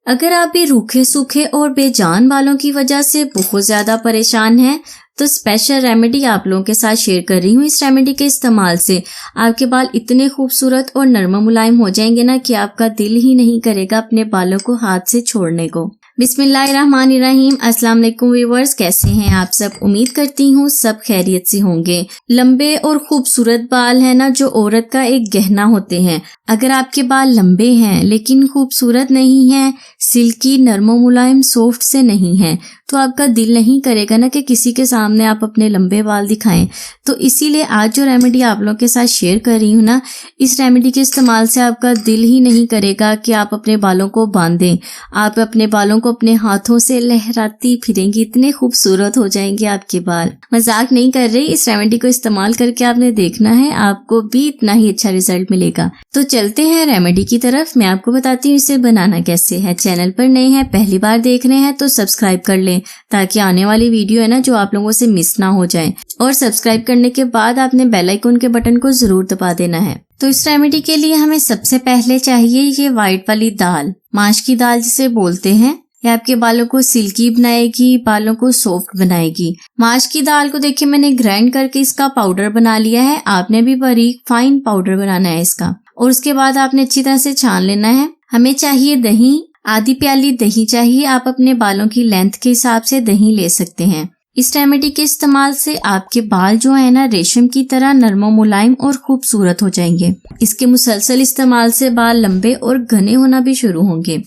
अगर आप भी रूखे सूखे और बेजान बालों की वजह से बहुत ज्यादा परेशान हैं तो स्पेशल रेमेडी आप लोगों के साथ शेयर कर रही हूँ। इस रेमेडी के इस्तेमाल से आपके बाल इतने खूबसूरत और नरम मुलायम हो जाएंगे ना कि आपका दिल ही नहीं करेगा अपने बालों को हाथ से छोड़ने को। बिस्मिल्लाहिर्रहमानिर्रहीम। अस्सलाम वालेकुम व्यूअर्स, कैसे हैं आप सब? उम्मीद करती हूँ सब खैरियत से होंगे। लंबे और खूबसूरत बाल है ना जो औरत का एक गहना होते हैं। अगर आपके बाल लंबे हैं लेकिन खूबसूरत नहीं हैं, सिल्की नरम मुलायम सॉफ्ट से नहीं हैं, तो आपका दिल नहीं करेगा ना कि किसी के सामने आप अपने लंबे बाल दिखाएं। तो इसीलिए आज जो रेमेडी आप लोगों के साथ शेयर कर रही हूँ ना, इस रेमेडी के इस्तेमाल से आपका दिल ही नहीं करेगा कि आप अपने बालों को बांधें। आप अपने बालों को अपने हाथों से लहराती फिरेंगी, इतने खूबसूरत हो जाएंगे आपके बाल। मजाक नहीं कर रही, इस रेमेडी को इस्तेमाल करके आपने देखना है, आपको भी इतना ही अच्छा रिजल्ट मिलेगा। तो चलते हैं रेमेडी की तरफ। मैं आपको बताती हूँ इसे बनाना कैसे है। चैनल पर नए हैं, पहली बार देख रहे हैं तो सब्सक्राइब कर लें ताकि आने वाली वीडियो है ना जो आप लोगों से मिस ना हो जाए। और सब्सक्राइब करने के बाद आपने बेल आइकन के बटन को जरूर दबा देना है। तो इस रेमेडी के लिए हमें सबसे पहले चाहिए ये व्हाइट वाली दाल, माश की दाल जिसे बोलते हैं। ये आपके बालों को सिल्की बनाएगी, बालों को सॉफ्ट बनाएगी। माश की दाल को देखिए मैंने ग्राइंड करके इसका पाउडर बना लिया है। आपने भी बारीक फाइन पाउडर बनाना है इसका। और उसके बाद आपने अच्छी तरह से छान लेना है। हमें चाहिए दही, आधी प्याली दही चाहिए। आप अपने बालों की लेंथ के हिसाब से दही ले सकते हैं। इस रेमेडी के इस्तेमाल से आपके बाल जो है ना रेशम की तरह नरम मुलायम और खूबसूरत हो जाएंगे। इसके मुसलसल इस्तेमाल से बाल लंबे और घने होना भी शुरू होंगे।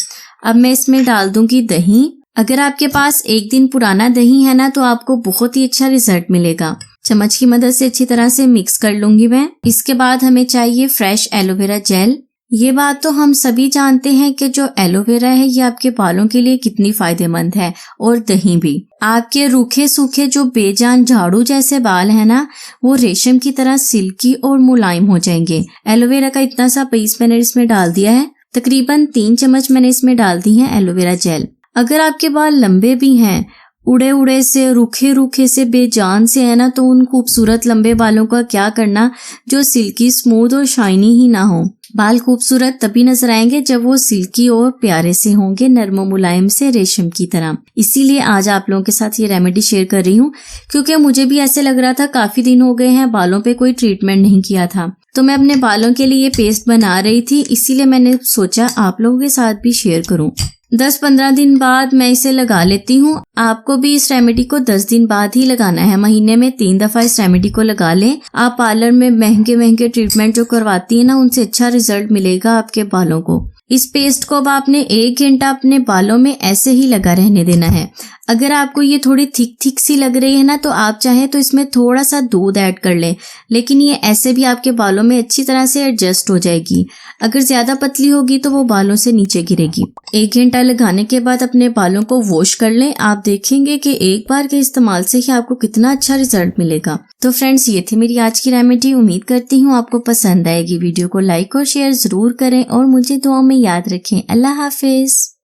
अब मैं इसमें डाल दूंगी दही। अगर आपके पास एक दिन पुराना दही है ना तो आपको बहुत ही अच्छा रिजल्ट मिलेगा। चम्मच की मदद से अच्छी तरह से मिक्स कर लूंगी मैं। इसके बाद हमें चाहिए फ्रेश एलोवेरा जेल। ये बात तो हम सभी जानते हैं कि जो एलोवेरा है ये आपके बालों के लिए कितनी फायदेमंद है, और दही भी। आपके रूखे सूखे जो बेजान झाड़ू जैसे बाल है ना वो रेशम की तरह सिल्की और मुलायम हो जाएंगे। एलोवेरा का इतना सा पीस मैंने इसमें डाल दिया है। तकरीबन 3 चम्मच मैंने इसमें डाल दी है एलोवेरा जेल। अगर आपके बाल लंबे भी हैं, उड़े उड़े से, रूखे रूखे से, बेजान से है ना, तो उन खूबसूरत लंबे बालों का क्या करना जो सिल्की स्मूथ और शाइनी ही ना हो। बाल खूबसूरत तभी नजर आएंगे जब वो सिल्की और प्यारे से होंगे, नरम मुलायम से, रेशम की तरह। इसीलिए आज आप लोगों के साथ ये रेमेडी शेयर कर रही हूँ, क्योंकि मुझे भी ऐसे लग रहा था काफी दिन हो गए हैं बालों पे कोई ट्रीटमेंट नहीं किया था। तो मैं अपने बालों के लिए पेस्ट बना रही थी, इसीलिए मैंने सोचा आप लोगों के साथ भी शेयर करूं। 10-15 दिन बाद मैं इसे लगा लेती हूँ। आपको भी इस रेमेडी को 10 दिन बाद ही लगाना है। महीने में 3 दफा इस रेमेडी को लगा लें। आप पार्लर में महंगे महंगे ट्रीटमेंट जो करवाती है ना उनसे अच्छा रिजल्ट मिलेगा आपके बालों को। इस पेस्ट को अब आपने 1 घंटा अपने बालों में ऐसे ही लगा रहने देना है। अगर आपको ये थोड़ी थिक सी लग रही है ना तो आप चाहें तो इसमें थोड़ा सा दूध ऐड कर लें, लेकिन ये ऐसे भी आपके बालों में अच्छी तरह से एडजस्ट हो जाएगी। अगर ज्यादा पतली होगी तो वो बालों से नीचे गिरेगी। 1 घंटा लगाने के बाद अपने बालों को वॉश कर लें। आप देखेंगे कि एक बार के इस्तेमाल से ही आपको कितना अच्छा रिजल्ट मिलेगा। तो फ्रेंड्स, ये थी मेरी आज की रेमेडी। उम्मीद करती हूँ आपको पसंद आएगी। वीडियो को लाइक और शेयर जरूर करें और मुझे दुआ में याद रखें। अल्लाह हाफिज।